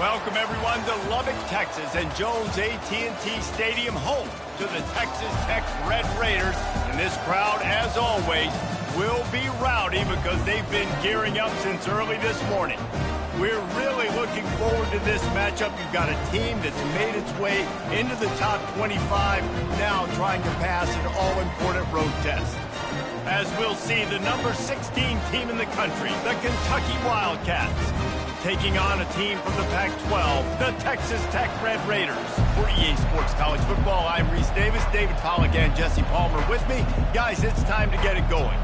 Welcome everyone to Lubbock, Texas, and Jones AT&T Stadium, home to the Texas Tech Red Raiders. And this crowd, as always, will be rowdy because they've been gearing up since early this morning. We're really looking forward to this matchup. You've got a team that's made its way into the top 25, now trying to pass an all-important road test. As we'll see, the number 16 team in the country, the Kentucky Wildcats, taking on a team from the Pac-12, the Texas Tech Red Raiders. For EA Sports College Football, I'm Reese Davis, David Pollack and Jesse Palmer with me. Guys, it's time to get it going.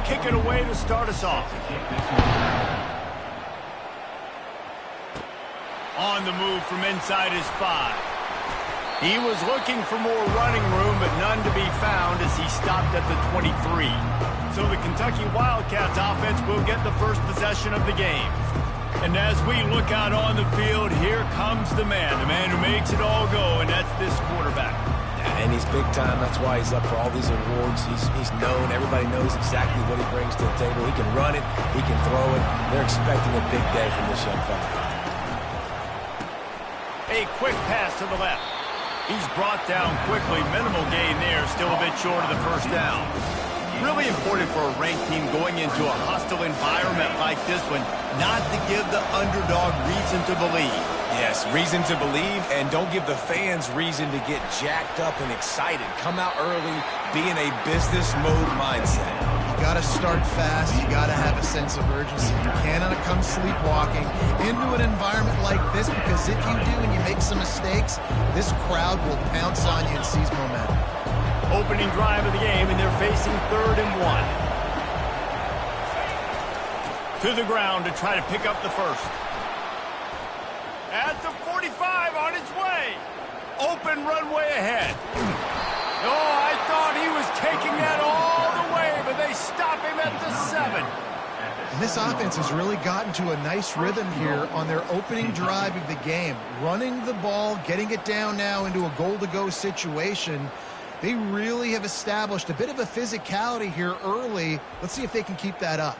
kick it away to start us off. On the move from inside his 5. He was looking for more running room, but none to be found as he stopped at the 23. So the Kentucky Wildcats offense will get the first possession of the game. And as we look out on the field, here comes the man who makes it all go, and that's this quarterback. Yeah, and he's big time. That's why he's up for all these awards. He's known. Everybody knows exactly what he brings to the table. He can run it. He can throw it. They're expecting a big day from this young fella. A quick pass to the left. He's brought down quickly. Minimal gain there. Still a bit short of the first down. Really important for a ranked team going into a hostile environment like this one not to give the underdog reason to believe. Yes, reason to believe, and don't give the fans reason to get jacked up and excited. Come out early, be in a business mode mindset. You got to start fast. You got to have a sense of urgency. You cannot come sleepwalking into an environment like this, because if you do and you make some mistakes, this crowd will pounce on you and seize momentum. Opening drive of the game, and they're facing 3rd and 1. To the ground to try to pick up the first. At the 45 on its way. Open runway ahead. Oh, I thought he was taking that all the way, but they stop him at the 7. And this offense has really gotten to a nice rhythm here on their opening drive of the game. Running the ball, getting it down now into a goal-to-go situation. They really have established a bit of a physicality here early. Let's see if they can keep that up.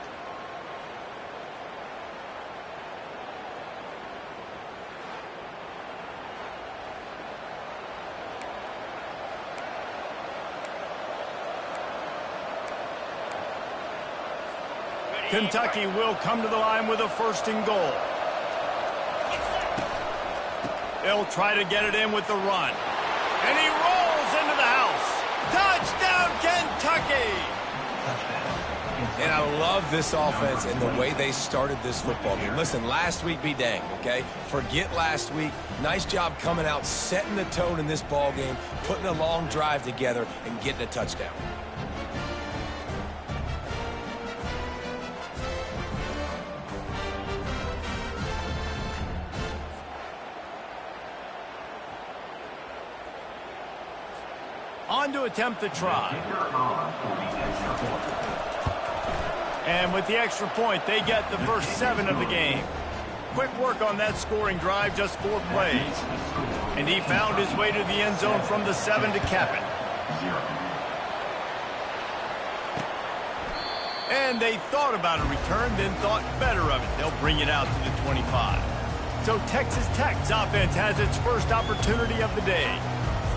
Kentucky will come to the line with a 1st and goal. They'll try to get it in with the run. And he rolls into the house. Touchdown, Kentucky! And I love this offense and the way they started this football game. Listen, last week be danged, okay? Forget last week. Nice job coming out, setting the tone in this ball game, putting a long drive together, and getting a touchdown. On to attempt the try. And with the extra point, they get the first 7 of the game. Quick work on that scoring drive, just 4 plays. And he found his way to the end zone from the 7 to cap it. And they thought about a return, then thought better of it. They'll bring it out to the 25. So Texas Tech's offense has its first opportunity of the day.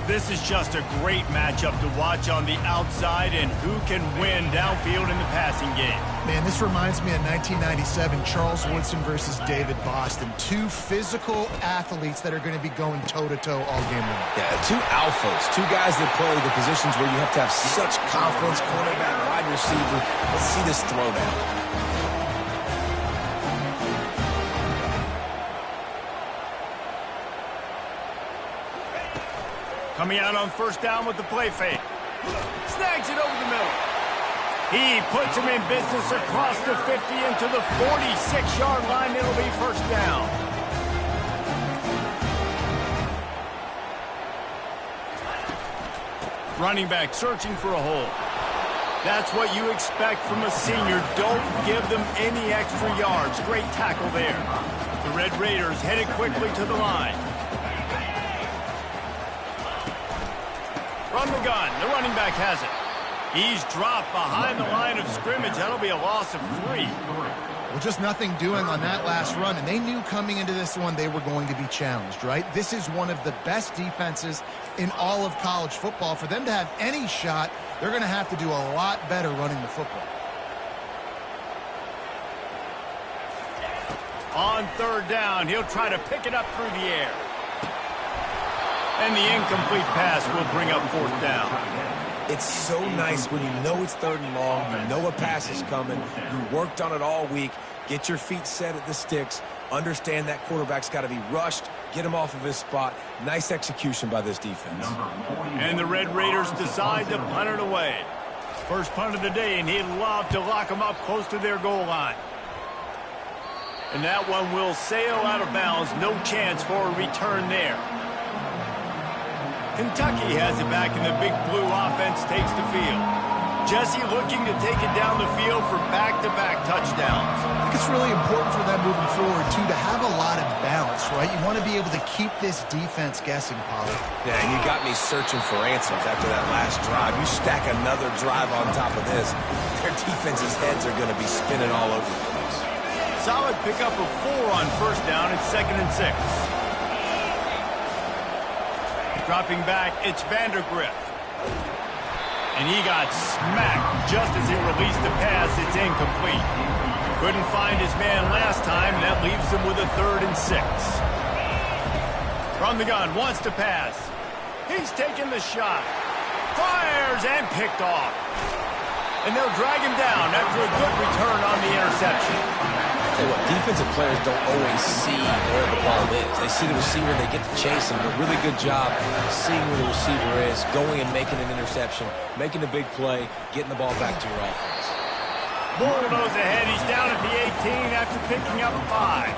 This is just a great matchup to watch on the outside, and who can win downfield in the passing game. Man, this reminds me of 1997, Charles Woodson versus David Boston. 2 physical athletes that are going to be going toe-to-toe all game long. Yeah, 2 alphas, 2 guys that play the positions where you have to have such confidence, cornerback, wide receiver. Let's see this throwdown. Coming out on 1st down with the play fake. Snags it over the middle. He puts him in business across the 50 into the 46-yard line. It'll be 1st down. Running back searching for a hole. That's what you expect from a senior. Don't give them any extra yards. Great tackle there. The Red Raiders headed quickly to the line. From the gun, the running back has it. He's dropped behind the line of scrimmage. That'll be a loss of 3. Well, just nothing doing on that last run, and they knew coming into this one they were going to be challenged, right? This is one of the best defenses in all of college football. For them to have any shot, they're going to have to do a lot better running the football. On 3rd down, he'll try to pick it up through the air. And the incomplete pass will bring up 4th down. It's so nice when you know it's 3rd and long, you know a pass is coming, you worked on it all week, get your feet set at the sticks, understand that quarterback's got to be rushed, get him off of his spot. Nice execution by this defense. And the Red Raiders decide to punt it away. First punt of the day, and he'd love to lock them up close to their goal line. And that one will sail out of bounds. No chance for a return there. Kentucky has it back, and the Big Blue offense takes the field. Jesse looking to take it down the field for back-to-back touchdowns. I think it's really important for them moving forward, too, to have a lot of balance, right? You want to be able to keep this defense guessing, Pollard. Yeah, and you got me searching for answers after that last drive. You stack another drive on top of this, their defense's heads are going to be spinning all over the place. Solid pickup of 4 on first down. It's 2nd and 6. Dropping back, it's Vandergrift. And he got smacked just as he released the pass. It's incomplete. Couldn't find his man last time, and that leaves him with a 3rd and 6. From the gun, wants to pass. He's taking the shot. Fires and picked off. And they'll drag him down after a good return on the interception. Tell you what, defensive players don't always see where the ball is. They see the receiver, they get to chase him. A really good job seeing where the receiver is, going and making an interception, making a big play, getting the ball back to your offense. Bull goes ahead. He's down at the 18 after picking up 5.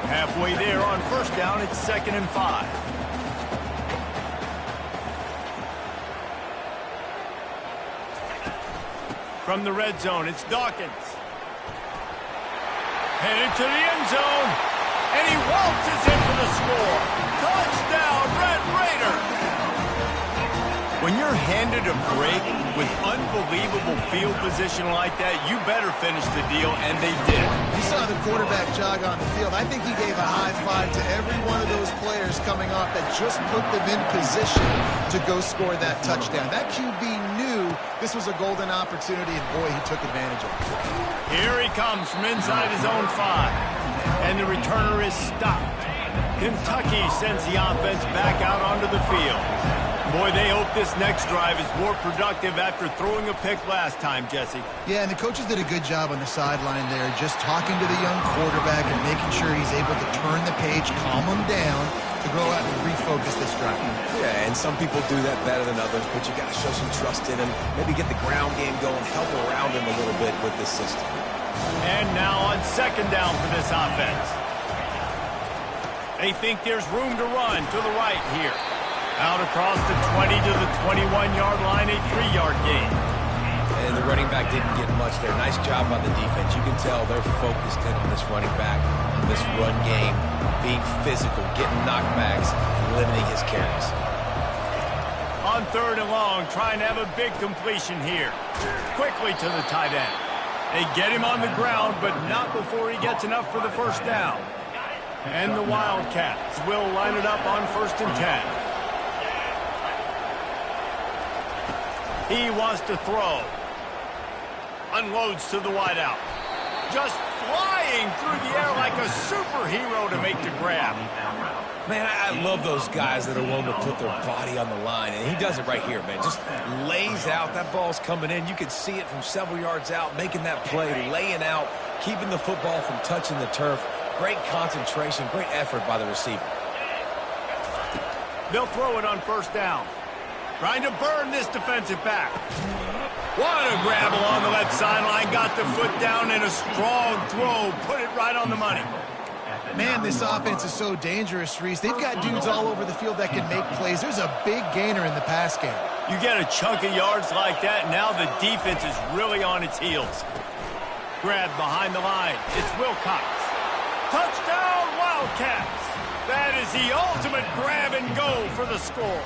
Halfway there on first down, it's 2nd and 5. From the red zone, it's Dawkins. Headed to the end zone, and he waltzes in for the score. Touchdown, Red Raiders! When you're handed a break with unbelievable field position like that, you better finish the deal, and they did. You saw the quarterback jog on the field. I think he gave a high five to every one of those players coming off that just put them in position to go score that touchdown. That QB knew this was a golden opportunity, and boy, he took advantage of it. Here he comes from inside his own 5, and the returner is stopped. Kentucky sends the offense back out onto the field. Boy, they hope this next drive is more productive after throwing a pick last time, Jesse. Yeah, and the coaches did a good job on the sideline there, just talking to the young quarterback and making sure he's able to turn the page, calm him down, to go out and refocus this drive. Yeah, and some people do that better than others, but you got to show some trust in him, maybe get the ground game going, help around him a little bit with this system. And now on 2nd down for this offense. They think there's room to run to the right here. Out across the 20 to the 21-yard line, a 3-yard gain. And the running back didn't get much there. Nice job on the defense. You can tell they're focused in on this running back, on this run game, being physical, getting knockbacks, limiting his carries. On 3rd and long, trying to have a big completion here. Quickly to the tight end. They get him on the ground, but not before he gets enough for the first down. And the Wildcats will line it up on 1st and 10. He wants to throw. Unloads to the wideout. Just flying through the air like a superhero to make the grab. Man, I love those guys that are willing to put their body on the line, and he does it right here, man. Just lays out. That ball's coming in. You can see it from several yards out, making that play, laying out, keeping the football from touching the turf. Great concentration, great effort by the receiver. They'll throw it on first down. Trying to burn this defensive back. What a grab along the left sideline. Got the foot down in a strong throw. Put it right on the money. Man, this offense is so dangerous, Reese. They've got dudes all over the field that can make plays. There's a big gainer in the pass game. You get a chunk of yards like that, now the defense is really on its heels. Grab behind the line. It's Wilcox. Touchdown, Wildcats. That is the ultimate grab and go for the score.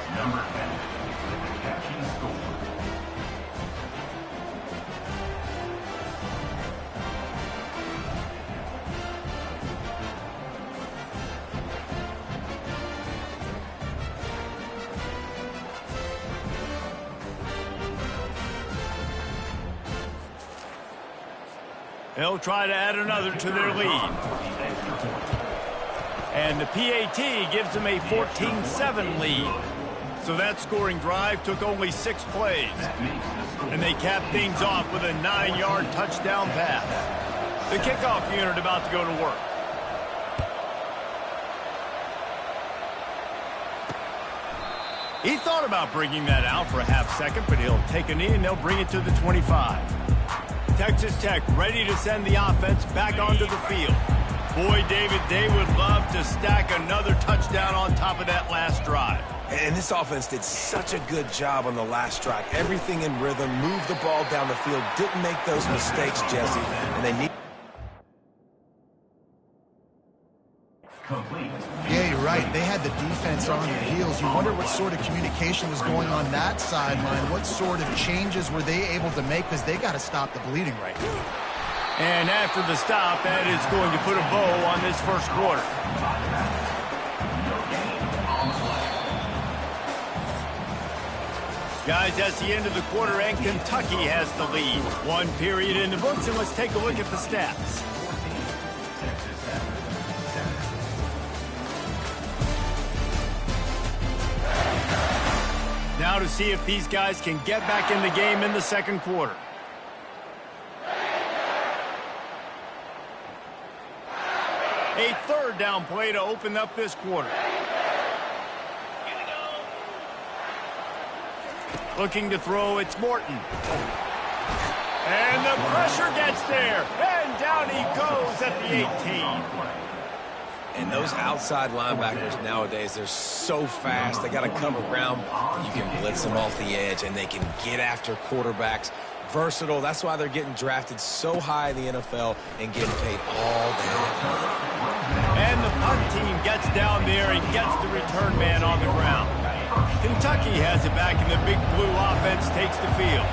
They'll try to add another to their lead. And the PAT gives them a 14-7 lead. So that scoring drive took only 6 plays. And they capped things off with a 9-yard touchdown pass. The kickoff unit about to go to work. He thought about bringing that out for a half second, but he'll take a knee and they'll bring it to the 25. Texas Tech ready to send the offense back onto the field. Boy, David, they would love to stack another touchdown on top of that last drive. And this offense did such a good job on the last drive. Everything in rhythm, moved the ball down the field, didn't make those mistakes, Jesse. And they need... Yeah, you're right. They had the defense on their heels. You wonder what sort of communication was going on that sideline. What sort of changes were they able to make? Because they got to stop the bleeding right now. And after the stop, that is going to put a bow on this first quarter. Guys, that's the end of the quarter, and Kentucky has the lead. One period in the books, and let's take a look at the stats. Now to see if these guys can get back in the game in the second quarter. A third down play to open up this quarter. Looking to throw, it's Morton. And the pressure gets there. And down he goes at the 18. And those outside linebackers nowadays, they're so fast. They got to cover ground. You can blitz them off the edge, and they can get after quarterbacks. Versatile. That's why they're getting drafted so high in the NFL and getting paid all day. And the punt team gets down there and gets the return man on the ground. Kentucky has it back, and the big blue offense takes the field.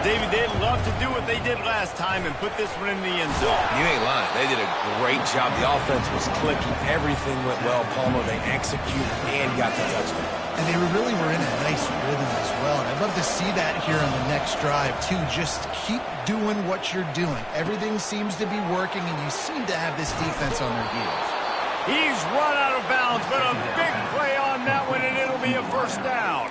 David, they'd love to do what they did last time and put this one in the end zone. You ain't lying. They did a great job. The offense was clicking. Everything went well. Palmer, they executed and got the touchdown. And they really were in a nice rhythm as well. And I'd love to see that here on the next drive, too. Just keep doing what you're doing. Everything seems to be working, and you seem to have this defense on their heels. He's run out of bounds, but a big play on that one, and it'll be a first down.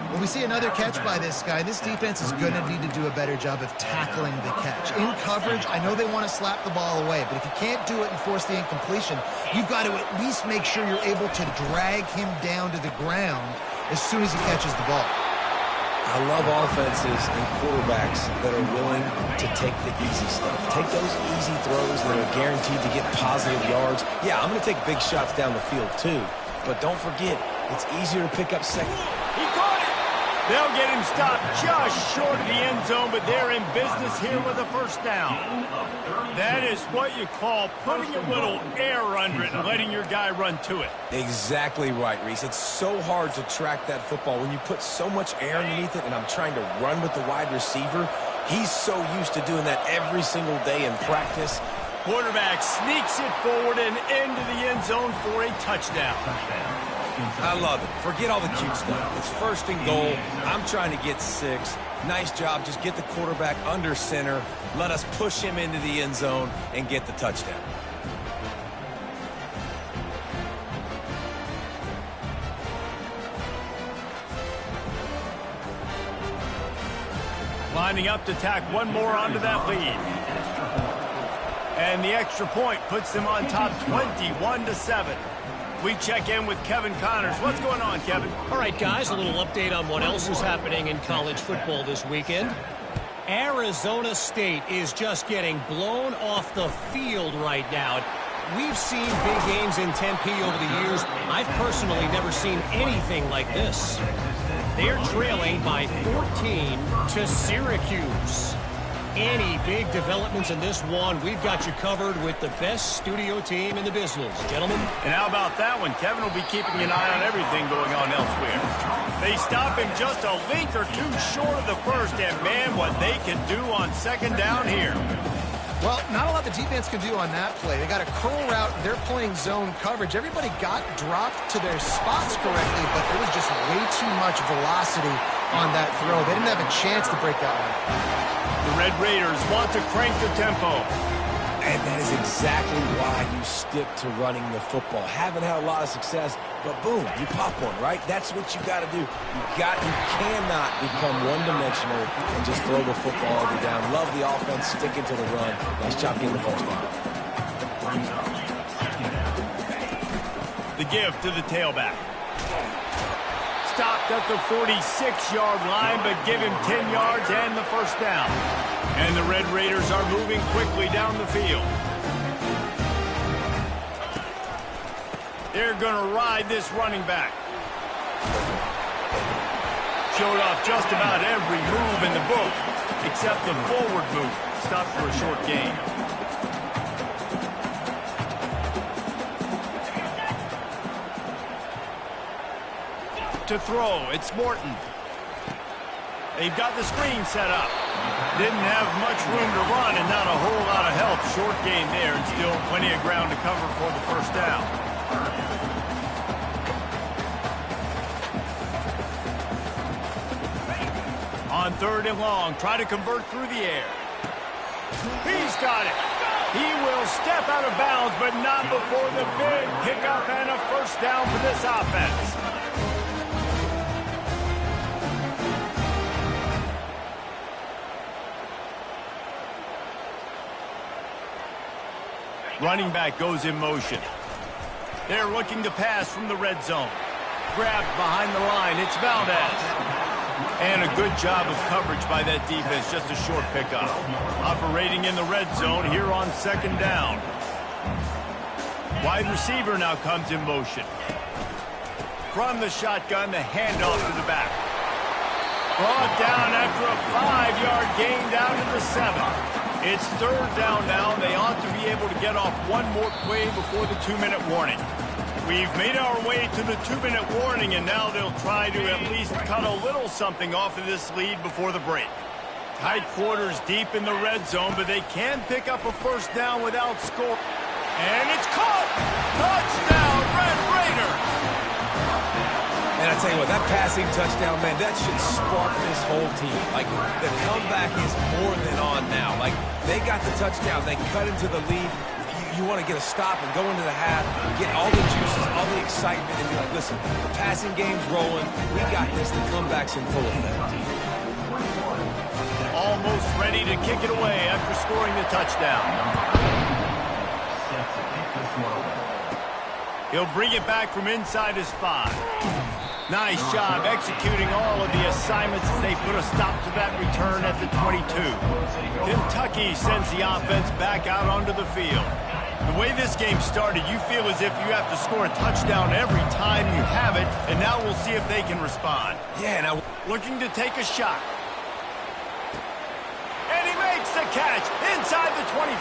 Well, we see another catch by this guy. This defense is going to need to do a better job of tackling the catch. In coverage, I know they want to slap the ball away, but if you can't do it and force the incompletion, you've got to at least make sure you're able to drag him down to the ground as soon as he catches the ball. I love offenses and quarterbacks that are willing to take the easy stuff. Take those easy throws that are guaranteed to get positive yards. Yeah, I'm going to take big shots down the field too, but don't forget, it's easier to pick up second. He caught it! They'll get him stopped just short of the end zone, but they're in business here with a first down. That is what you call putting a little air under it and letting your guy run to it. Exactly right, Reese. It's so hard to track that football when you put so much air underneath it, and I'm trying to run with the wide receiver. He's so used to doing that every single day in practice. Quarterback sneaks it forward and into the end zone for a touchdown. I love it. Forget all the cute stuff. It's first and goal. I'm trying to get 6. Nice job. Just get the quarterback under center. Let us push him into the end zone and get the touchdown. Lining up to tack one more onto that lead. And the extra point puts them on top 21-7. We check in with Kevin Connors. What's going on, Kevin? All right, guys, a little update on what else is happening in college football this weekend. Arizona State is just getting blown off the field right now. We've seen big games in Tempe over the years. I've personally never seen anything like this. They're trailing by 14 to Syracuse. Any big developments in this one, we've got you covered with the best studio team in the business. Gentlemen? And how about that one? Kevin will be keeping an eye on everything going on elsewhere. They stop him just a length or two short of the first, and man, what they can do on second down here. Well, not a lot the defense can do on that play. They got a curl route. They're playing zone coverage. Everybody got dropped to their spots correctly, but there was just way too much velocity on that throw. They didn't have a chance to break that one. The Red Raiders want to crank the tempo. And that is exactly why you stick to running the football. Haven't had a lot of success, but boom, you pop one, right? That's what you got to do. You cannot become one-dimensional and just throw the football all the way down. Love the offense, sticking to the run. Nice job getting the first down. The give to the tailback. stopped at the 46-yard line, but give him 10 yards and the first down. And the Red Raiders are moving quickly down the field. They're going to ride this running back. Showed off just about every move in the book, except the forward move. Stopped for a short gain. To throw, it's Morton. They've got the screen set up. Didn't have much room to run and not a whole lot of help. Short gain there and still plenty of ground to cover for the first down. On 3rd and long, try to convert through the air. He's got it. He will step out of bounds, but not before the big pickup and a first down for this offense. Running back goes in motion. They're looking to pass from the red zone. Grabbed behind the line. It's Valdez. And a good job of coverage by that defense. Just a short pickup. Operating in the red zone here on 2nd down. Wide receiver now comes in motion. From the shotgun, the handoff to the back. Brought down after a 5-yard gain down to the 7. It's 3rd down now. They ought to be able to get off one more play before the 2-minute warning. We've made our way to the 2-minute warning, and now they'll try to at least cut a little something off of this lead before the break. Tight quarters deep in the red zone, but they can pick up a first down without score. And it's caught! Touchdown, Red Raiders! And I tell you what, that passing touchdown, man, that should spark this whole team. Like, the comeback is more than on now. Like, they got the touchdown. They cut into the lead. You want to get a stop and go into the half, get all the juices, all the excitement, and be like, listen, the passing game's rolling. We got this. The comeback's in full effect. Almost ready to kick it away after scoring the touchdown. He'll bring it back from inside his 5. Nice job executing all of the assignments as they put a stop to that return at the 22. Kentucky sends the offense back out onto the field. The way this game started, you feel as if you have to score a touchdown every time you have it, and now we'll see if they can respond. Yeah, now looking to take a shot. And he makes the catch inside the 25.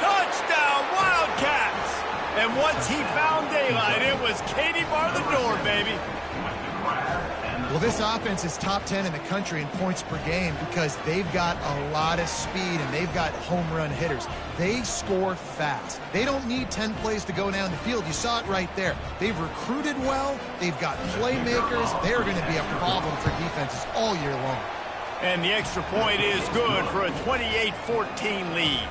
Touchdown, Wildcats! And once he found daylight, it was Katie bar the door, baby. Well, this offense is top 10 in the country in points per game because they've got a lot of speed and they've got home run hitters. They score fast. They don't need 10 plays to go down the field. You saw it right there. They've recruited well. They've got playmakers. They're going to be a problem for defenses all year long. And the extra point is good for a 28-14 lead.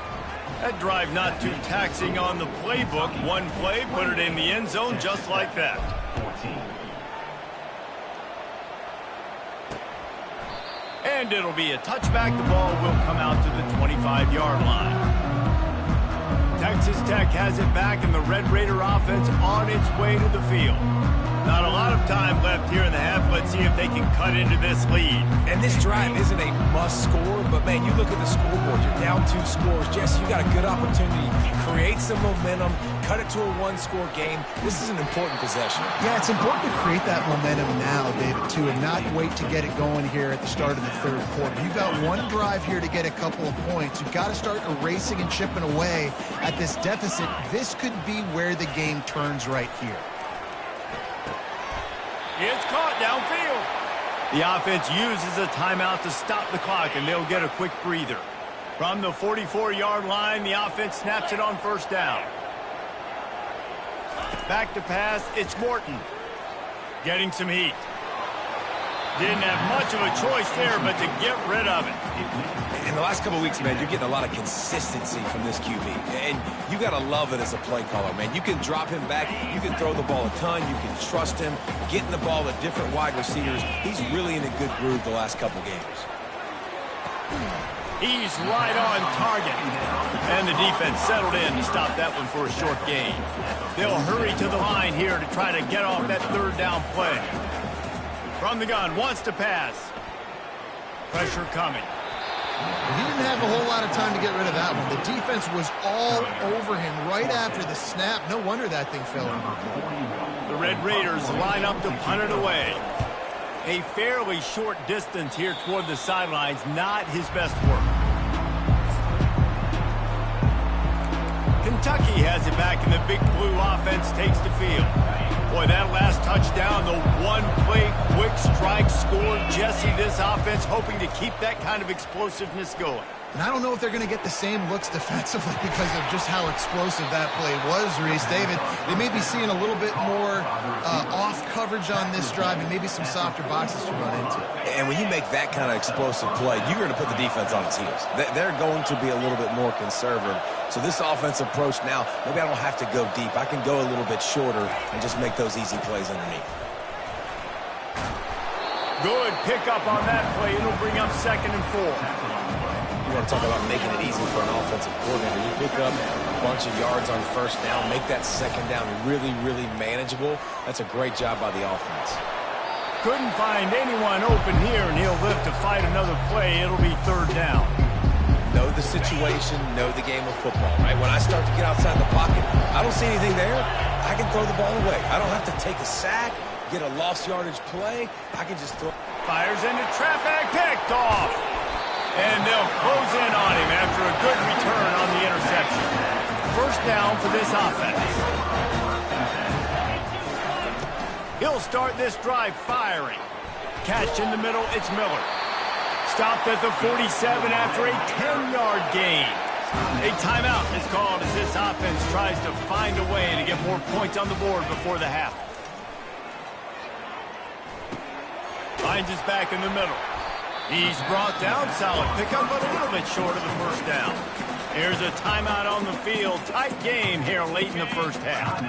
That drive not too taxing on the playbook. One play, put it in the end zone just like that. And it'll be a touchback. The ball will come out to the 25-yard line. Texas Tech has it back, and the Red Raider offense on its way to the field. Not a lot of time left here in the half. Let's see if they can cut into this lead. And this drive isn't a must score, but, man, you look at the scoreboard. You're down 2 scores. Jesse, you got a good opportunity. Create some momentum. Cut it to a 1-score game. This is an important possession. Yeah, it's important to create that momentum now, David, too, and not wait to get it going here at the start of the 3rd quarter. You've got one drive here to get a couple of points. You've got to start erasing and chipping away at this deficit. This could be where the game turns right here. It's caught downfield. The offense uses a timeout to stop the clock, and they'll get a quick breather. From the 44-yard line, the offense snaps it on 1st down. Back to pass, it's Morton. Getting some heat. Didn't have much of a choice there, but to get rid of it. In the last couple of weeks, man, you're getting a lot of consistency from this QB. And you got to love it as a play caller, man. You can drop him back. You can throw the ball a ton. You can trust him. Getting the ball to different wide receivers. He's really in a good groove the last couple games. He's right on target. And the defense settled in to stop that one for a short gain. They'll hurry to the line here to try to get off that 3rd down play. From the gun, wants to pass. Pressure coming. He didn't have a whole lot of time to get rid of that one. The defense was all over him right after the snap. No wonder that thing fell in. The Red Raiders line up to punt it away. A fairly short distance here toward the sidelines, not his best work. Kentucky has it back, and the Big Blue offense takes the field. Boy, that last touchdown, the one-play quick strike scored. Jesse, this offense hoping to keep that kind of explosiveness going. And I don't know if they're going to get the same looks defensively because of just how explosive that play was, Reese. David, they may be seeing a little bit more off coverage on this drive and maybe some softer boxes to run into. And when you make that kind of explosive play, you're going to put the defense on its heels. They're going to be a little bit more conservative. So this offensive approach now, maybe I don't have to go deep. I can go a little bit shorter and just make those easy plays underneath. Good pickup on that play. It'll bring up 2nd and 4. You want to talk about making it easy for an offensive coordinator. You pick up a bunch of yards on 1st down, make that 2nd down really, really manageable. That's a great job by the offense. Couldn't find anyone open here, and he'll live to fight another play. It'll be 3rd down. Know the situation, know the game of football, right? When I start to get outside the pocket, I don't see anything there. I can throw the ball away. I don't have to take a sack, get a lost yardage play. I can just throw. Fires into traffic, picked off. And they'll close in on him after a good return on the interception. 1st down for this offense. He'll start this drive firing. Catch in the middle, it's Miller. Stopped at the 47 after a 10-yard gain. A timeout is called as this offense tries to find a way to get more points on the board before the half. Finds his back in the middle. He's brought down, solid pickup, but a little bit short of the 1st down. Here's a timeout on the field. Tight game here late in the 1st half.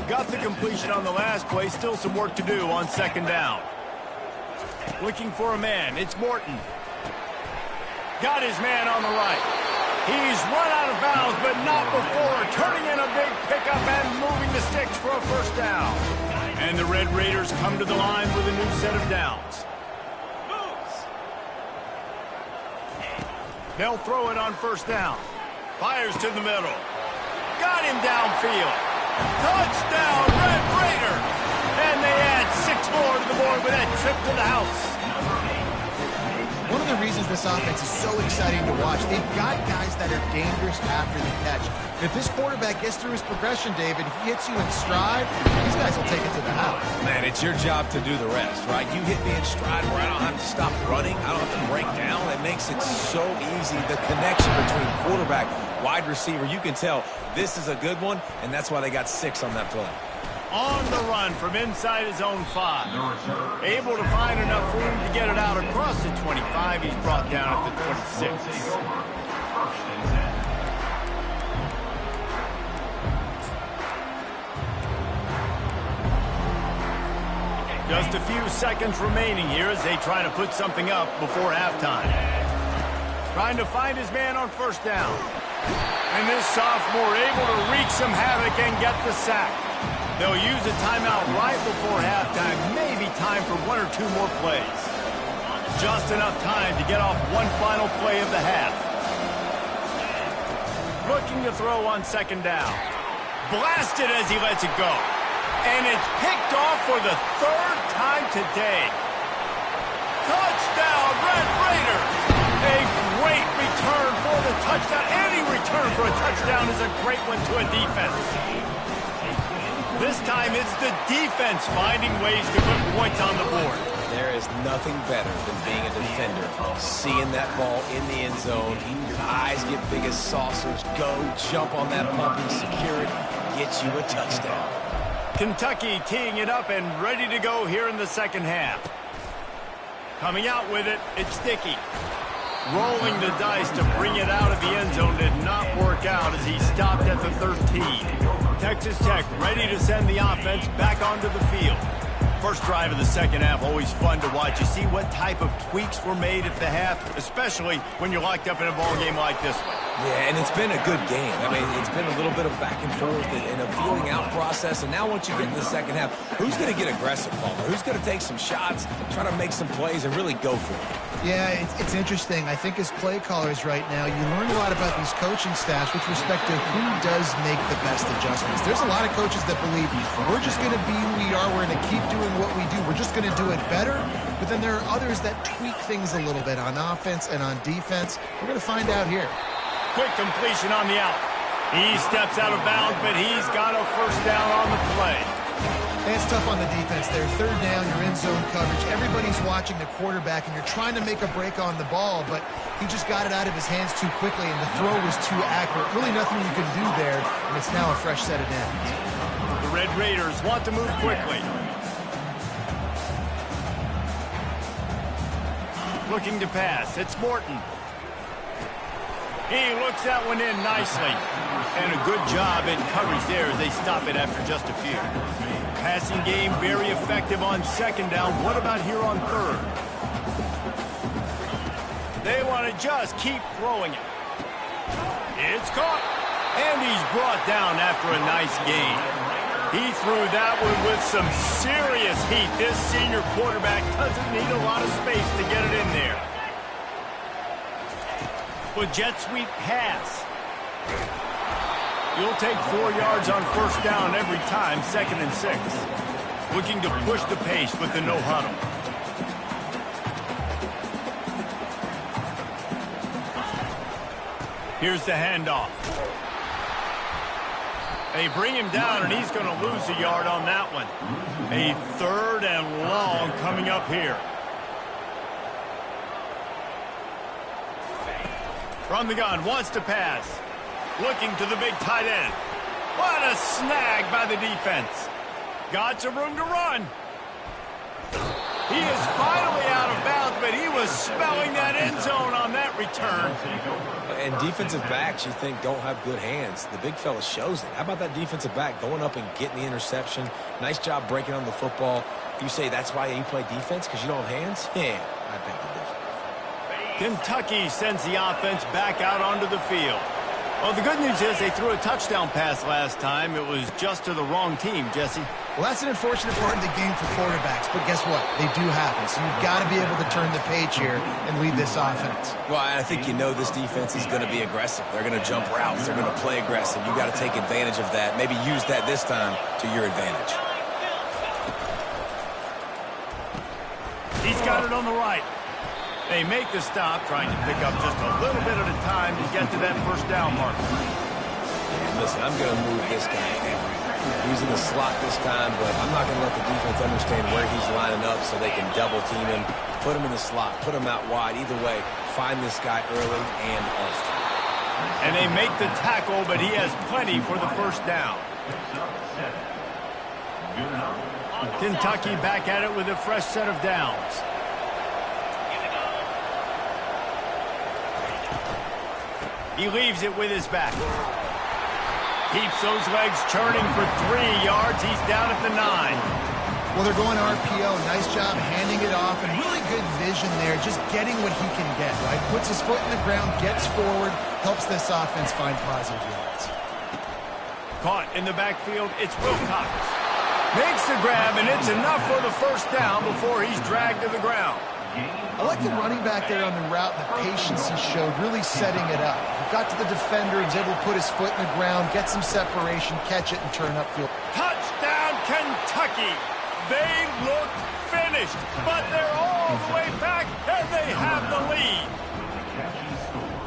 Got the completion on the last play. Still some work to do on 2nd down. Looking for a man. It's Morton. Got his man on the right. He's run out of bounds, but not before. Turning in a big pickup and moving the sticks for a 1st down. And the Red Raiders come to the line with a new set of downs. They'll throw it on 1st down. Fires to the middle. Got him downfield. Touchdown, Red Raider! And they add 6 more to the board with that trip to the house. One of the reasons this offense is so exciting to watch, they've got guys that are dangerous after the catch. If this quarterback gets through his progression, David, he hits you in stride, these guys will take it to the house. Man, it's your job to do the rest, right? You hit me in stride where I don't have to stop running. I don't have to break down. It makes it so easy. The connection between quarterback, wide receiver, you can tell this is a good one, and that's why they got 6 on that play. On the run from inside his own 5. Able to find enough room to get it out across the 25. He's brought down at the 26. Just a few seconds remaining here as they try to put something up before halftime. Trying to find his man on 1st down. And this sophomore able to wreak some havoc and get the sack. They'll use a timeout right before halftime. Maybe time for 1 or 2 more plays. Just enough time to get off one final play of the half. Looking to throw on 2nd down. Blasted as he lets it go. And it's picked off for the 3rd time today. Touchdown, Red Raiders! A great return for the touchdown. Any return for a touchdown is a great one to a defense. This time it's the defense finding ways to put points on the board. There is nothing better than being a defender. Seeing that ball in the end zone, your eyes get big as saucers. Go, jump on that puppy, secure it, get you a touchdown. Kentucky teeing it up and ready to go here in the 2nd half. Coming out with it, it's Dickey. Rolling the dice to bring it out of the end zone did not work out as he stopped at the 13. Texas Tech ready to send the offense back onto the field. First drive of the second half, always fun to watch. You see what type of tweaks were made at the half, especially when you're locked up in a ball game like this one. Yeah, and it's been a good game. I mean, it's been a little bit of back and forth and a feeling out process. And now once you get in the second half, who's going to get aggressive, Palmer? Who's going to take some shots, try to make some plays, and really go for it? Yeah, it's interesting. I think as play callers right now, you learn a lot about these coaching staffs with respect to who does make the best adjustments. There's a lot of coaches that believe we're just going to be who we are. We're going to keep doing what we do. We're just going to do it better. But then there are others that tweak things a little bit on offense and on defense. We're going to find out here. Quick completion on the out. He steps out of bounds, but he's got a first down on the play. And it's tough on the defense there. Third down, you're in zone coverage. Everybody's watching the quarterback, and you're trying to make a break on the ball, but he just got it out of his hands too quickly, and the throw was too accurate. Really nothing you can do there, and it's now a fresh set of downs. The Red Raiders want to move quickly. Looking to pass. It's Morton. He looks that one in nicely. And a good job in coverage there as they stop it after just a few. Passing game very effective on second down. What about here on third? They want to just keep throwing it. It's caught. And he's brought down after a nice gain. He threw that one with some serious heat. This senior quarterback doesn't need a lot of space to get it in there. With jet sweep pass. You'll take 4 yards on first down every time, 2nd and 6. Looking to push the pace with the no huddle. Here's the handoff. They bring him down, and he's going to lose a yard on that one. A 3rd and long coming up here. From the gun, wants to pass. Looking to the big tight end. What a snag by the defense. Got some room to run. He is finally out of bounds, but he was smelling that end zone on that return. And defensive backs, you think, don't have good hands. The big fella shows it. How about that defensive back going up and getting the interception? Nice job breaking on the football. You say that's why you play defense, because you don't have hands? Yeah, I beg the difference. Kentucky sends the offense back out onto the field. Well, the good news is they threw a touchdown pass last time. It was just to the wrong team, Jesse. Well, that's an unfortunate part of the game for quarterbacks, but guess what? They do happen, so you've got to be able to turn the page here and lead this offense. Well, I think you know this defense is going to be aggressive. They're going to jump routes. They're going to play aggressive. You've got to take advantage of that. Maybe use that this time to your advantage. He's got it on the right. They make the stop, trying to pick up just a little bit at a time to get to that first down mark. Listen, I'm going to move this guy down. He's in the slot this time, but I'm not going to let the defense understand where he's lining up so they can double team him, put him in the slot, put him out wide. Either way, find this guy early and often. And they make the tackle, but he has plenty for the first down. Kentucky back at it with a fresh set of downs. He leaves it with his back. Keeps those legs churning for 3 yards. He's down at the 9. Well, they're going RPO. Nice job handing it off, and really good vision there, just getting what he can get, right? Puts his foot in the ground, gets forward, helps this offense find positive yards. Caught in the backfield, it's Wilcox. Makes the grab, and it's enough for the first down before he's dragged to the ground. I like the running back there on the route, the patience he showed, really setting it up. He got to the defender, he was able to put his foot in the ground, get some separation, catch it, and turn upfield. Touchdown, Kentucky! They look finished, but they're all the way back, and they have the lead.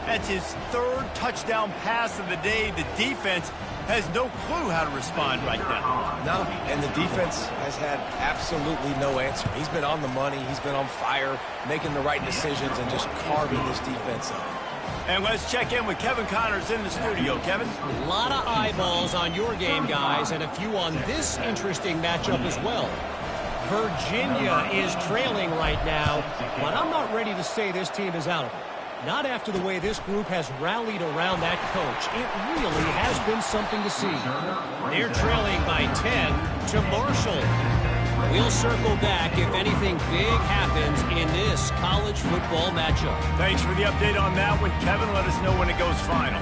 That's his 3rd touchdown pass of the day. The defense has no clue how to respond right now. No, and the defense has had absolutely no answer. He's been on the money. He's been on fire, making the right decisions and just carving this defense up. And let's check in with Kevin Connors in the studio. Kevin? A lot of eyeballs on your game, guys, and a few on this interesting matchup as well. Virginia is trailing right now, but I'm not ready to say this team is out of it. Not after the way this group has rallied around that coach. It really has been something to see. They're trailing by 10 to Marshall. We'll circle back if anything big happens in this college football matchup. Thanks for the update on that one, Kevin. Let us know when it goes final.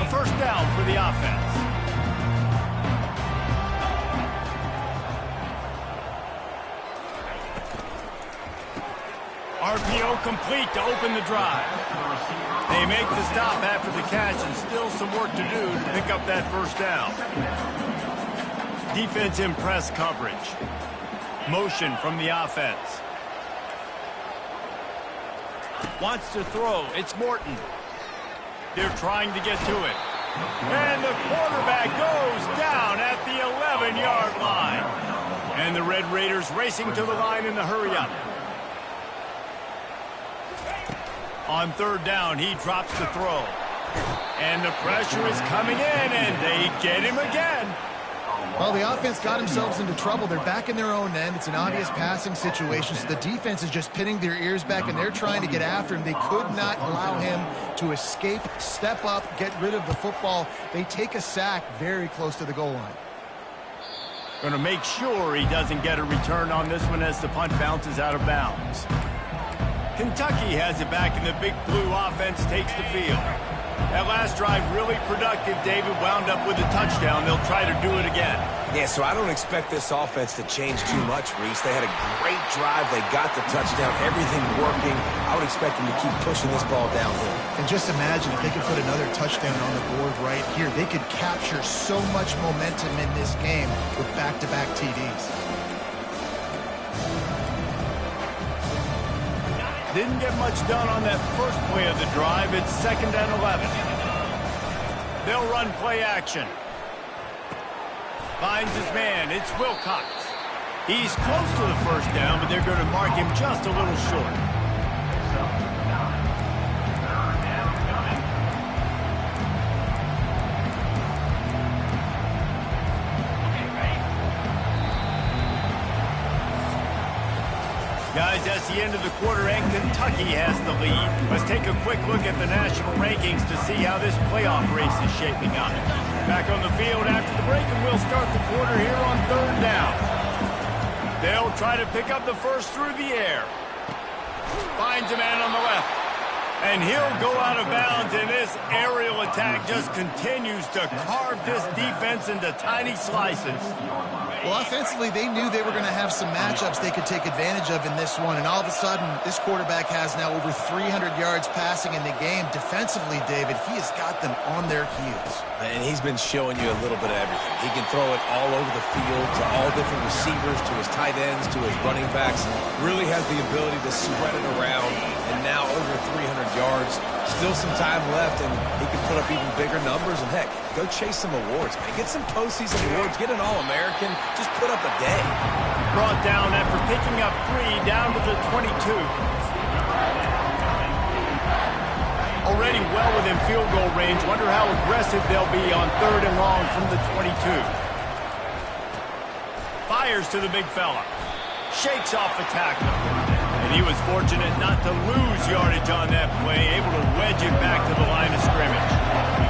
A first down for the offense. RPO complete to open the drive. They make the stop after the catch, and still some work to do to pick up that first down. Defense in press coverage. Motion from the offense. Wants to throw. It's Morton. They're trying to get to it. And the quarterback goes down at the 11-yard line. And the Red Raiders racing to the line in the hurry-up. On third down, he drops the throw. And the pressure is coming in, and they get him again. Well, the offense got themselves into trouble. They're back in their own end. It's an obvious passing situation, so the defense is just pinning their ears back, and they're trying to get after him. They could not allow him to escape, step up, get rid of the football. They take a sack very close to the goal line. Going to make sure he doesn't get a return on this one as the punt bounces out of bounds. Kentucky has it back, and the Big Blue offense takes the field. That last drive really productive. David wound up with a touchdown. They'll try to do it again. Yeah, so I don't expect this offense to change too much, Reese. They had a great drive. They got the touchdown. Everything working. I would expect them to keep pushing this ball downhill. And just imagine if they could put another touchdown on the board right here. They could capture so much momentum in this game with back-to-back TDs. Didn't get much done on that first play of the drive. It's 2nd and 11. They'll run play action. Finds his man. It's Wilcox. He's close to the first down, but they're going to mark him just a little short. Guys, that's the end of the quarter, and Kentucky has the lead. Let's take a quick look at the national rankings to see how this playoff race is shaping up. Back on the field after the break, and we'll start the quarter here on third down. They'll try to pick up the first through the air. Finds a man on the left. And he'll go out of bounds, and this aerial attack just continues to carve this defense into tiny slices. Well, offensively, they knew they were going to have some matchups they could take advantage of in this one, and all of a sudden, this quarterback has now over 300 yards passing in the game. Defensively, David, he has got them on their heels. And he's been showing you a little bit of everything. He can throw it all over the field to all different receivers, to his tight ends, to his running backs. Really has the ability to spread it around, and now over 300 yards. Still some time left, and he can put up even bigger numbers. And, heck, go chase some awards, man. Get some postseason awards. Get an All-American. Just put up a day. Brought down after picking up 3 down to the 22. Already well within field goal range. Wonder how aggressive they'll be on 3rd and long from the 22. Fires to the big fella. Shakes off the tackle. And he was fortunate not to lose yardage on that play, able to wedge it back to the line of scrimmage.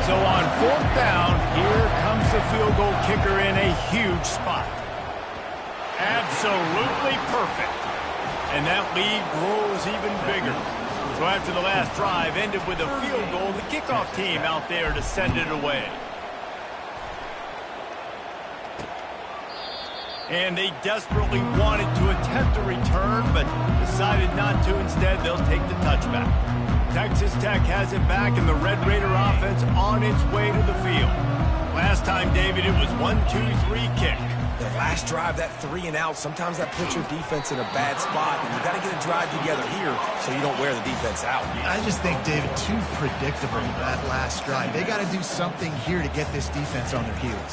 So on 4th down, here comes the field goal kicker in a huge spot. Absolutely perfect. And that lead grows even bigger. So after the last drive ended with a field goal, the kickoff team out there to send it away. And they desperately wanted to attempt a return, but decided not to. Instead, they'll take the touchback. Texas Tech has it back, and the Red Raider offense on its way to the field. Last time, David, it was 1-2-3 kick. The last drive, that 3 and out, sometimes that puts your defense in a bad spot, and you got to get a drive together here so you don't wear the defense out. I just think, David, too predictable that last drive. They got to do something here to get this defense on their heels.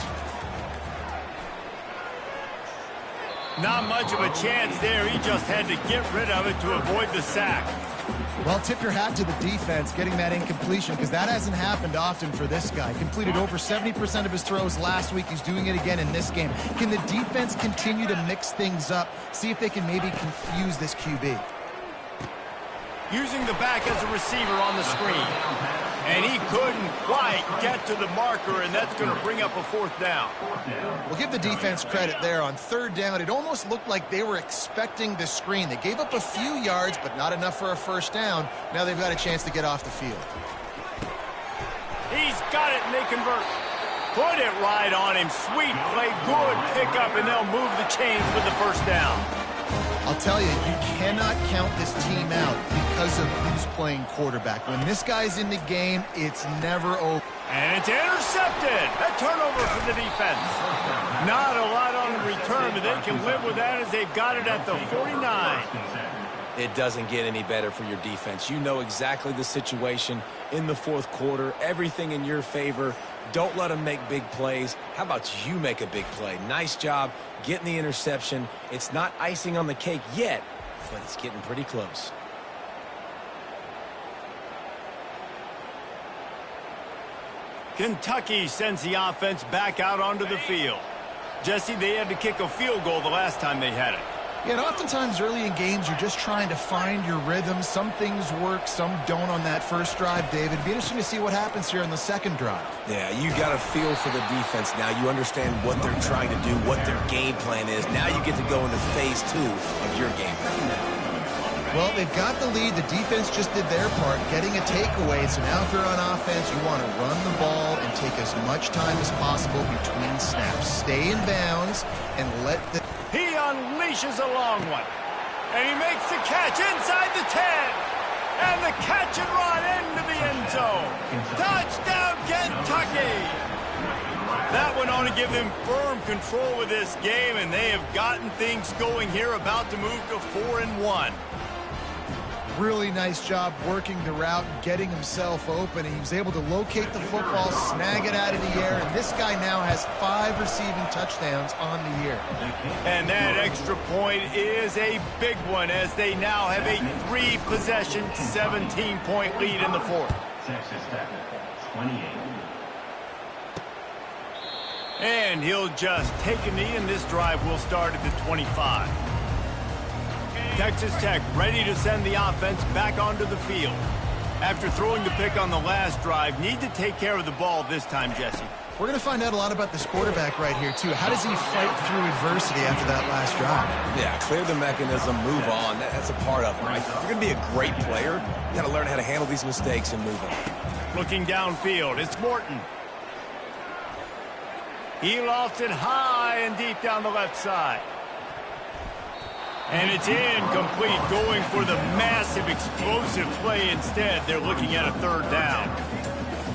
Not much of a chance there. He just had to get rid of it to avoid the sack. Well, tip your hat to the defense getting that incompletion, because that hasn't happened often for this guy. Completed over 70% of his throws last week. He's doing it again in this game. Can the defense continue to mix things up? See if they can maybe confuse this QB. using the back as a receiver on the screen. And he couldn't quite get to the marker, and that's going to bring up a fourth down. We'll give the defense credit there. On third down, it almost looked like they were expecting the screen. They gave up a few yards, but not enough for a first down. Now they've got a chance to get off the field. He's got it, and they convert. Put it right on him. Sweet play, good pickup, and they'll move the chains with the first down. I'll tell you, you cannot count this team out because of who's playing quarterback. When this guy's in the game, it's never over. And it's intercepted. A turnover for the defense. Not a lot on the return, but they can live with that as they've got it at the 49. It doesn't get any better for your defense. You know exactly the situation in the fourth quarter. Everything in your favor. Don't let them make big plays. How about you make a big play? Nice job getting the interception. It's not icing on the cake yet, but it's getting pretty close. Kentucky sends the offense back out onto the field. Jesse, they had to kick a field goal the last time they had it. Yeah, and oftentimes early in games, you're just trying to find your rhythm. Some things work, some don't on that first drive, David. It'd be interesting to see what happens here on the second drive. Yeah, you got a feel for the defense now. You understand what they're trying to do, what their game plan is. Now you get to go into phase 2 of your game plan. Well, they've got the lead. The defense just did their part, getting a takeaway. So now if you're on offense, you want to run the ball and take as much time as possible between snaps. Stay in bounds and let the... He unleashes a long one. And he makes the catch inside the 10. And the catch and run into the end zone. Touchdown, Kentucky! That went on to give them firm control of this game, and they have gotten things going here, about to move to 4-1. Really nice job working the route and getting himself open. He was able to locate the football, snag it out of the air, and this guy now has 5 receiving touchdowns on the year. And that extra point is a big one, as they now have a 3-possession, 17-point lead in the fourth. Texas Tech, 28. And he'll just take a knee, and this drive will start at the 25. Texas Tech ready to send the offense back onto the field. After throwing the pick on the last drive, need to take care of the ball this time, Jesse. We're going to find out a lot about this quarterback right here, too. How does he fight through adversity after that last drive? Yeah, clear the mechanism, move on. That's a part of it, right? If you're going to be a great player, you got to learn how to handle these mistakes and move on. Looking downfield, it's Morton. He lofts it high and deep down the left side. And it's incomplete, going for the massive, explosive play instead. They're looking at a third down.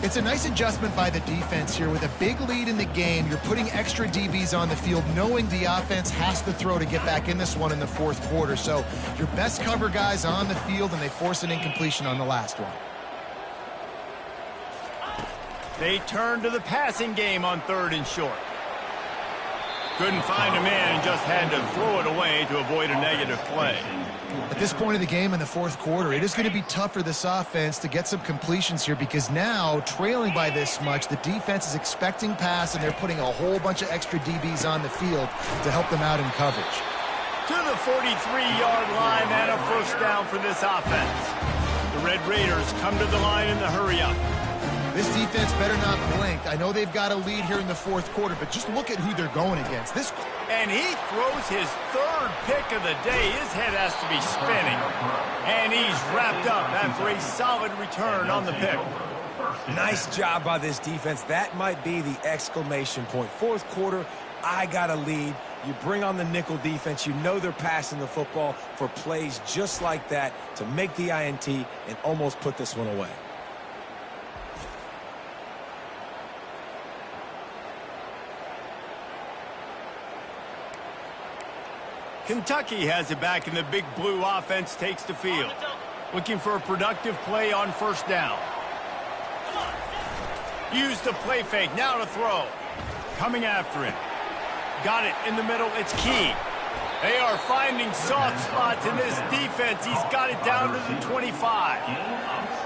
It's a nice adjustment by the defense here. With a big lead in the game, you're putting extra DBs on the field, knowing the offense has to throw to get back in this one in the fourth quarter. So your best cover guys on the field, and they force an incompletion on the last one. They turn to the passing game on 3rd and short. Couldn't find a man and just had to throw it away to avoid a negative play. At this point of the game in the fourth quarter, it is going to be tough for this offense to get some completions here, because now, trailing by this much, the defense is expecting pass, and they're putting a whole bunch of extra DBs on the field to help them out in coverage. To the 43-yard line, and a first down for this offense. The Red Raiders come to the line in the hurry-up. This defense better not blink. I know they've got a lead here in the fourth quarter, but just look at who they're going against. And he throws his 3rd pick of the day. His head has to be spinning. And he's wrapped up after a solid return on the pick. Nice job by this defense. That might be the exclamation point. Fourth quarter, I got a lead. You bring on the nickel defense. You know they're passing the football for plays just like that to make the INT and almost put this one away. Kentucky has it back, and the big blue offense takes the field. Looking for a productive play on first down. Use the play fake, now to throw. Coming after him. Got it in the middle, it's Key. They are finding soft spots in this defense. He's got it down to the 25.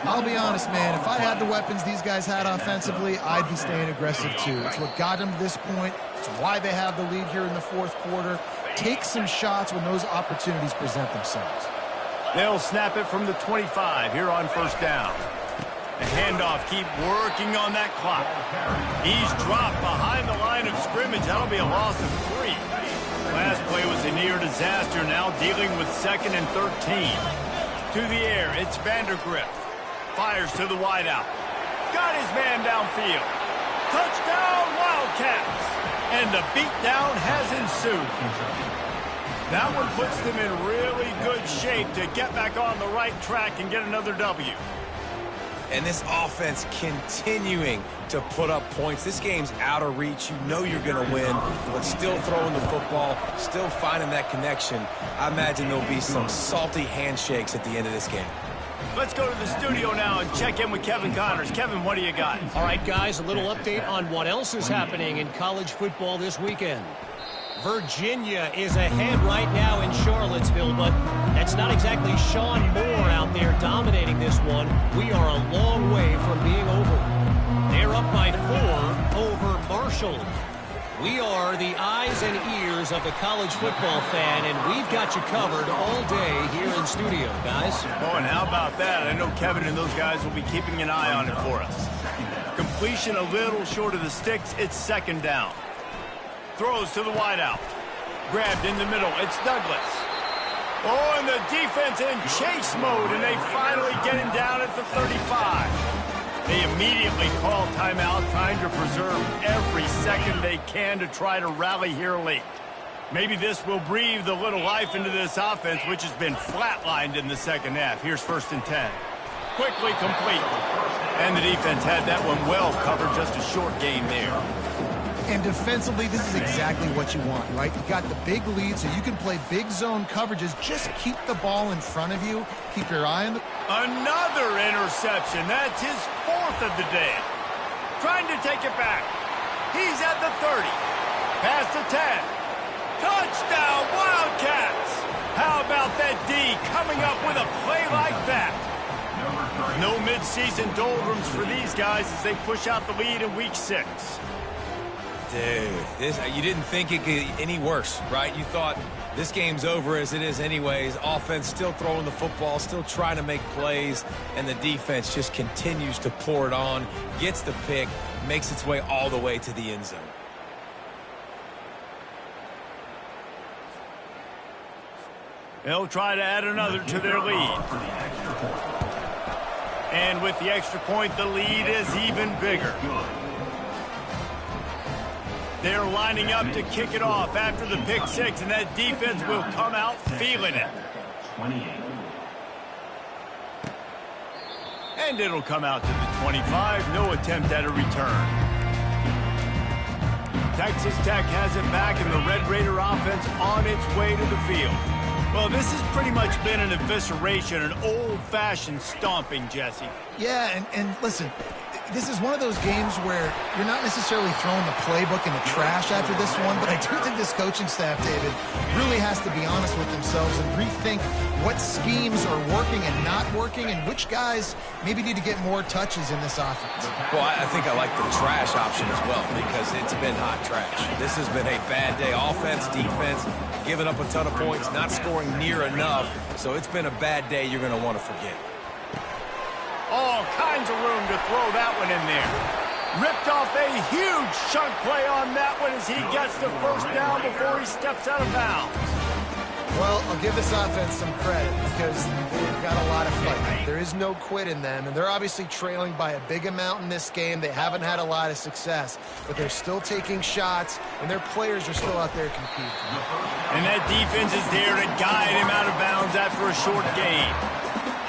I'll be honest, man, if I had the weapons these guys had offensively, I'd be staying aggressive too. It's what got them to this point. It's why they have the lead here in the fourth quarter. Take some shots when those opportunities present themselves. They'll snap it from the 25 here on first down. The handoff, keep working on that clock. He's dropped behind the line of scrimmage. That'll be a loss of 3. Last play was a near disaster, now dealing with 2nd and 13. To the air, it's Vandergrift. Fires to the wideout. Got his man downfield. Touchdown, Wildcats! And the beatdown has ensued. That one puts them in really good shape to get back on the right track and get another W. And this offense continuing to put up points. This game's out of reach. You know you're going to win, but still throwing the football, still finding that connection. I imagine there'll be some salty handshakes at the end of this game. Let's go to the studio now and check in with Kevin Connors. Kevin, what do you got? All right, guys, a little update on what else is happening in college football this weekend. Virginia is ahead right now in Charlottesville, but that's not exactly Sean Moore out there dominating this one. We are a long way from being over. They're up by 4 over Marshall. We are the eyes and ears of the college football fan, and we've got you covered all day here in studio, guys. Oh, and how about that? I know Kevin and those guys will be keeping an eye on it for us. Completion a little short of the sticks. It's 2nd down. Throws to the wideout. Grabbed in the middle. It's Douglas. Oh, and the defense in chase mode, and they finally get him down at the 35. They immediately call timeout, trying to preserve every second they can to try to rally here late. Maybe this will breathe a little life into this offense, which has been flatlined in the second half. Here's 1st and 10. Quickly complete. And the defense had that one well covered, just a short gain there. And defensively, this is exactly what you want, right? You got the big lead, so you can play big zone coverages. Just keep the ball in front of you. Keep your eye on the... Another interception. That's his 4th of the day. Trying to take it back. He's at the 30. Past the 10. Touchdown, Wildcats! How about that D coming up with a play like that? No midseason doldrums for these guys as they push out the lead in Week 6. Dude, you didn't think it could get any worse, right? You thought this game's over as it is anyways. Offense still throwing the football, still trying to make plays, and the defense just continues to pour it on, gets the pick, makes its way all the way to the end zone. They'll try to add another to their lead. And with the extra point, the lead is even bigger. They're lining up to kick it off after the pick 6, and that defense will come out feeling it. 28. And it'll come out to the 25. No attempt at a return. Texas Tech has it back, and the Red Raider offense on its way to the field. Well, this has pretty much been an evisceration, an old-fashioned stomping, Jesse. Yeah, and listen, this is one of those games where you're not necessarily throwing the playbook in the trash after this one, but I do think this coaching staff, David, really has to be honest with themselves and rethink what schemes are working and not working and which guys maybe need to get more touches in this offense. Well, I think I like the trash option as well because it's been hot trash. This has been a bad day. Offense, defense, giving up a ton of points, not scoring near enough. So it's been a bad day you're going to want to forget. All kinds of room to throw that one in there. Ripped off a huge chunk play on that one as he gets the first down before he steps out of bounds. Well, I'll give this offense some credit because they've got a lot of fight. There is no quit in them, and they're obviously trailing by a big amount in this game. They haven't had a lot of success, but they're still taking shots, and their players are still out there competing. And that defense is there to guide him out of bounds after a short gain.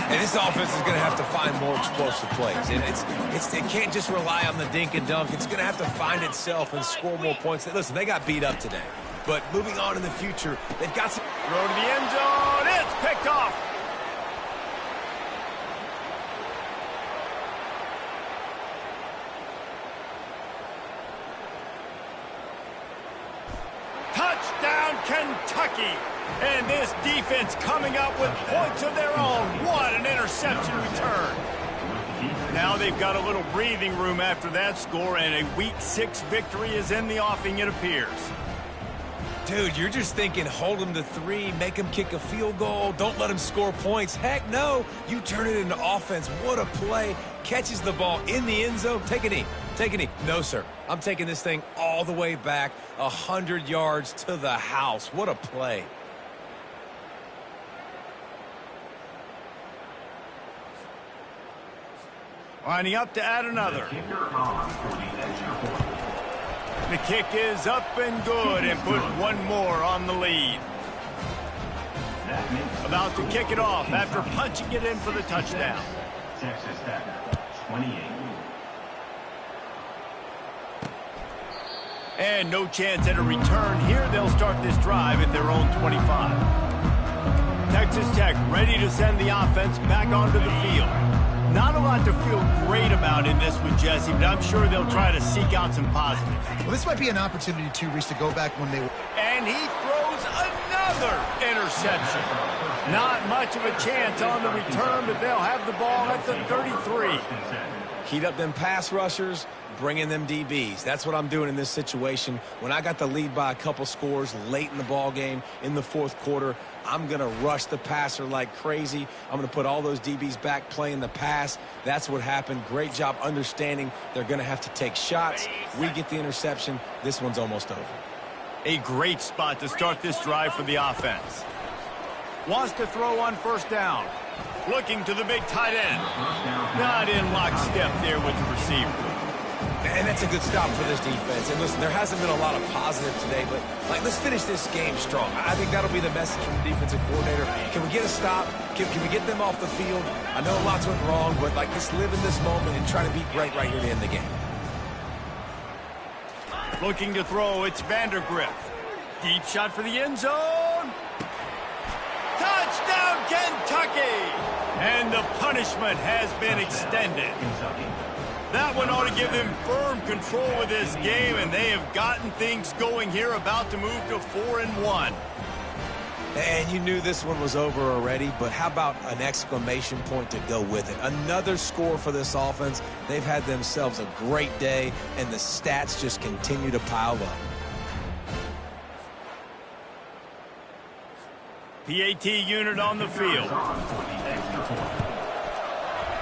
And this offense is going to have to find more explosive plays. And it can't just rely on the dink and dunk. It's going to have to find itself and score more points. Listen, they got beat up today. But moving on in the future, they've got some... Throw to the end zone. It's picked off. Touchdown, Kentucky. And this defense coming up with points of their own. What an interception return. Now they've got a little breathing room after that score, and a Week 6 victory is in the offing, it appears. Dude, you're just thinking hold him to 3, make him kick a field goal, don't let him score points. Heck no, you turn it into offense. What a play. Catches the ball in the end zone. Take a knee. Take a knee. No, sir. I'm taking this thing all the way back 100 yards to the house. What a play. Lining up to add another. The kick is up and good and put one more on the lead. About to kick it off after punching it in for the touchdown. Texas Tech, 28. And no chance at a return here. They'll start this drive at their own 25. Texas Tech ready to send the offense back onto the field. Not a lot to feel great about in this one, Jesse, but I'm sure they'll try to seek out some positives. Well, this might be an opportunity, too, Reese, to go back when they were... And he throws another interception. Not much of a chance on the return, but they'll have the ball at the 33. Heat up them pass rushers, bring in them DBs. That's what I'm doing in this situation. When I got the lead by a couple scores late in the ball game in the fourth quarter, I'm going to rush the passer like crazy. I'm going to put all those DBs back playing the pass. That's what happened. Great job understanding they're going to have to take shots. We get the interception. This one's almost over. A great spot to start this drive for the offense. Wants to throw on first down. Looking to the big tight end. Not in lockstep there with the receiver. And that's a good stop for this defense. And listen, there hasn't been a lot of positive today, but let's finish this game strong. I think that'll be the message from the defensive coordinator. Can we get a stop? Can we get them off the field? I know lots went wrong, but let's live in this moment and try to be great right here to end the game. Looking to throw, it's Vandergrift. Deep shot for the end zone. Touchdown, Kentucky! And the punishment has been extended. That one ought to give them firm control of this game, and they have gotten things going here, about to move to 4-1. And you knew this one was over already, but how about an exclamation point to go with it? Another score for this offense. They've had themselves a great day, and the stats just continue to pile up. PAT unit on the field.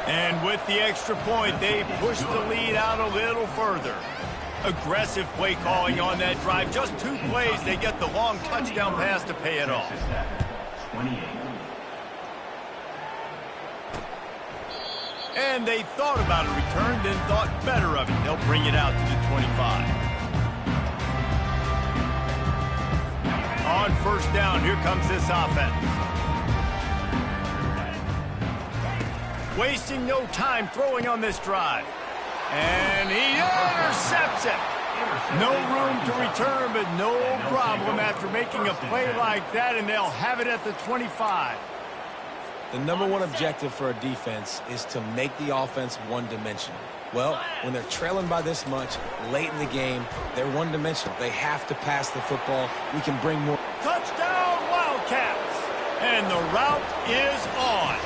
And with the extra point, they push the lead out a little further. Aggressive play calling on that drive. Just 2 plays, they get the long touchdown pass to pay it off. 28. And they thought about a return, then thought better of it. They'll bring it out to the 25. On first down, here comes this offense. Wasting no time throwing on this drive. And he intercepts it. No room to return, but no problem after making a play like that, and they'll have it at the 25. The #1 objective for a defense is to make the offense one-dimensional. Well, when they're trailing by this much late in the game, they're one-dimensional. They have to pass the football. We can bring more. Touchdown, Wildcats! And the route is on.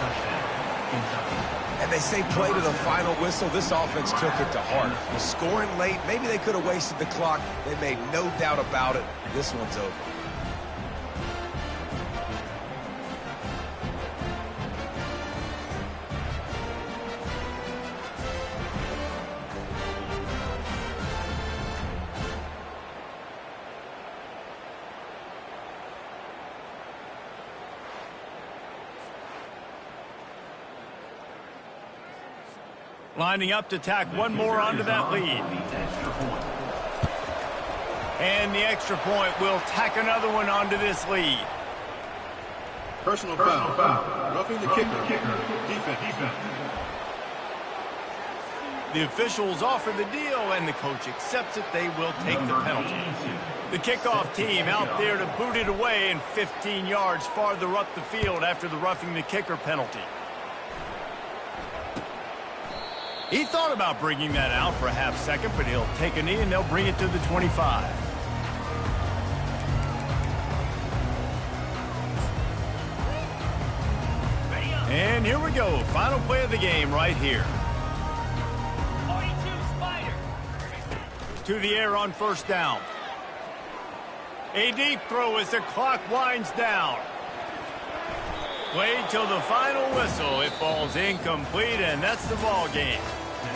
And they say play to the final whistle. This offense took it to heart. Scoring late, maybe they could have wasted the clock. They made no doubt about it. This one's over. Lining up to tack one more onto that lead. And the extra point will tack another one onto this lead. Personal foul. Roughing the kicker. Defense. The officials offer the deal, and the coach accepts it. They will take the penalty. The kickoff team out there to boot it away, and 15 yards farther up the field after the roughing the kicker penalty. He thought about bringing that out for a half second, but he'll take a knee and they'll bring it to the 25. And here we go. Final play of the game right here. 42 Spider. To the air on first down. A deep throw as the clock winds down. Wait till the final whistle. It falls incomplete, and that's the ball game.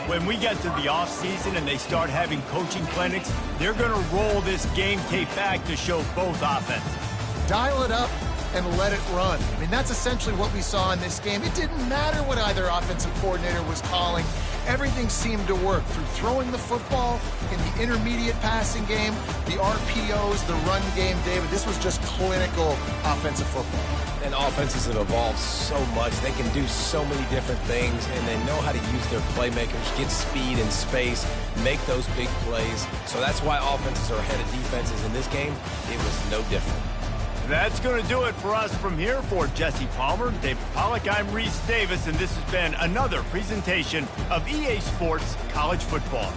When we get to the offseason and they start having coaching clinics, they're going to roll this game tape back to show both offenses. Dial it up and let it run. I mean, that's essentially what we saw in this game. It didn't matter what either offensive coordinator was calling. Everything seemed to work through throwing the football in the intermediate passing game, the RPOs, the run game, David. This was just clinical offensive football. And offenses have evolved so much. They can do so many different things, and they know how to use their playmakers, get speed and space, make those big plays. So that's why offenses are ahead of defenses in this game. It was no different. That's going to do it for us from here. For Jesse Palmer, David Pollack, I'm Reese Davis, and this has been another presentation of EA Sports College Football.